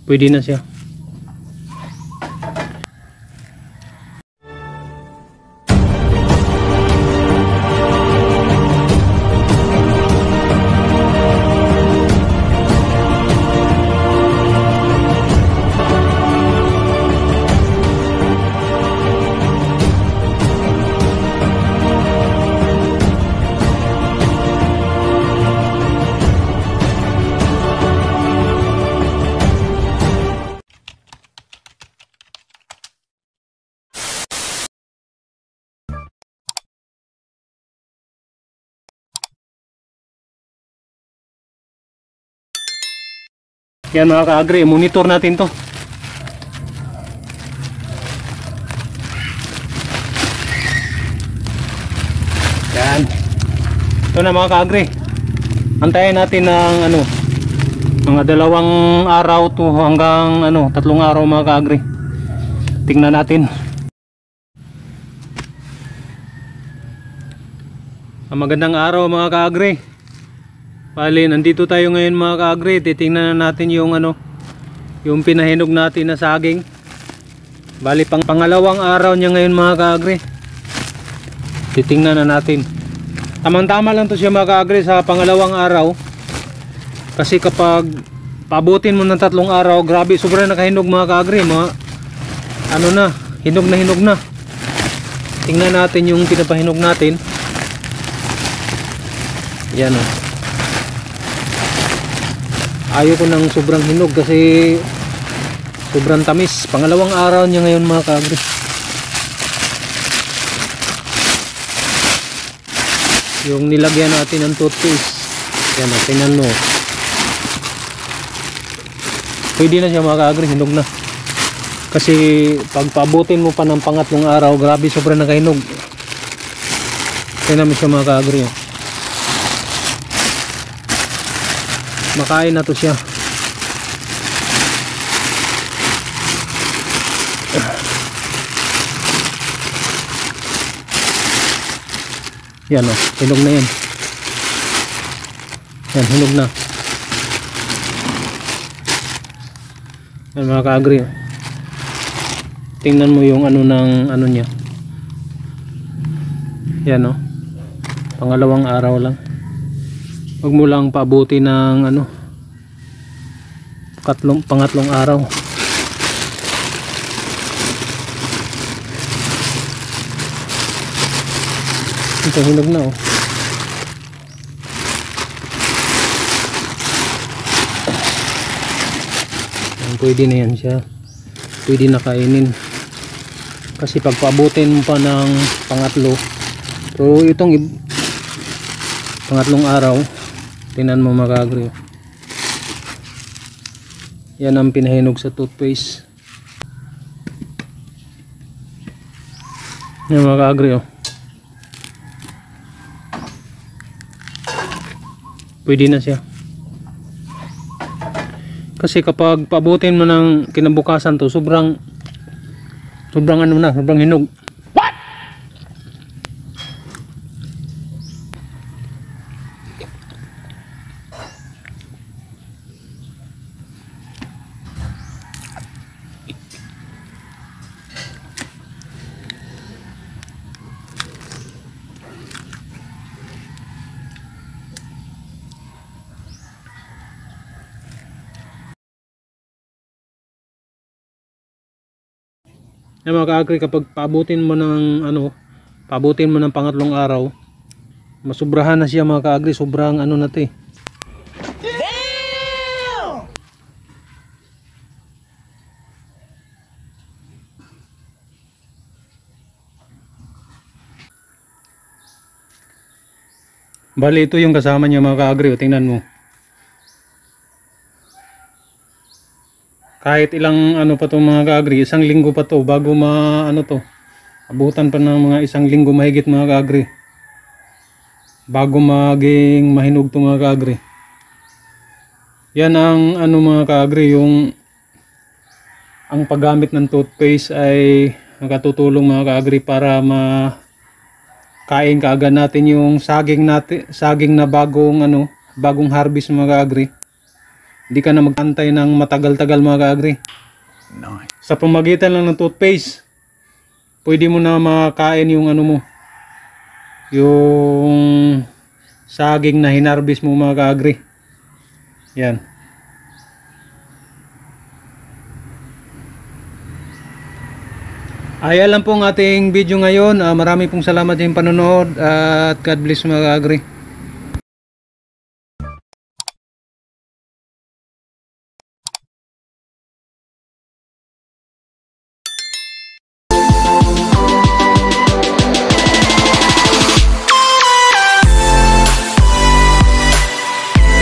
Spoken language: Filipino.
Pwede na siya. Yan mga ka-agri, monitor natin to. Yan. Ito na mga ka-agri. Antayin natin ng mga 2 araw to hanggang 3 araw mga ka-agri. Tingnan natin. Magandang araw mga ka-agri. Bali, nandito tayo ngayon mga ka-agri. Titingnan na natin yung yung pinahinog natin na saging. Bali, pangalawang araw niya ngayon mga ka-agri. Titingnan na natin. Tamang-tama lang to siya mga ka-agri sa pangalawang araw. Kasi kapag paabutin mo ng 3 araw, grabe, sobrang nakahinog mga ka-agri. Hinog na. Tingnan natin yung pinapahinog natin. Yan o. Ayaw ko ng sobrang hinog kasi sobrang tamis. Pangalawang araw niya ngayon mga ka-agri. Yung nilagyan natin ng toothpaste. Yan, tingnan mo. Pwede na siya mga ka-agri, hinog na. Kasi pag paabutin mo pa ng pangatlong araw, grabe sobrang nakahinog. Tingnan mo siya mga ka-agri. Makain na to siya. Yan o, hinog na yan. Yan, hinog na. Yan mga ka-agri. Tingnan mo yung niya. Yan o. Pangalawang araw lang. Huwag mo lang paabuti ng pangatlong araw. Ito hinog na oh. Pwede na yan siya. Pwede na kainin. Kasi pag paabutin mo pa ng pangatlo, so itong pangatlong araw, tingnan mo mga ka-agri. Yan ang pinahinog sa toothpaste. Yan mga ka-agri oh. Pwede na siya. Kasi kapag paabutin mo ng kinabukasan to, sobrang sobrang hinog. Yan mga ka-agri, kapag paabutin mo ng pangatlong araw, masubrahan na siya mga ka-agri. Sobrang natin. Bali, ito yung kasama niya mga ka-agri. Tingnan mo. Kahit ilang pa to mga ka-agri, 1 linggo pa to bago abutan pa ng mga 1 linggo mahigit mga ka-agri bago maging mahinog to mga ka-agri. Yan ang mga ka-agri, yung ang paggamit ng toothpaste ay nakatutulong mga ka-agri para kain kaagad natin yung saging na bagong harvest mga ka-agri. Hindi ka na magantay ng matagal-tagal mga ka-agri. Nice. Sa pamagitan lang ng toothpaste, pwede mo na makain yung ano mo, yung saging na hinarbis mo mga ka-agri. Yan. Ayan lang po ang ating video ngayon. Marami pong salamat sa inyong panonood at God bless mga ka-agri.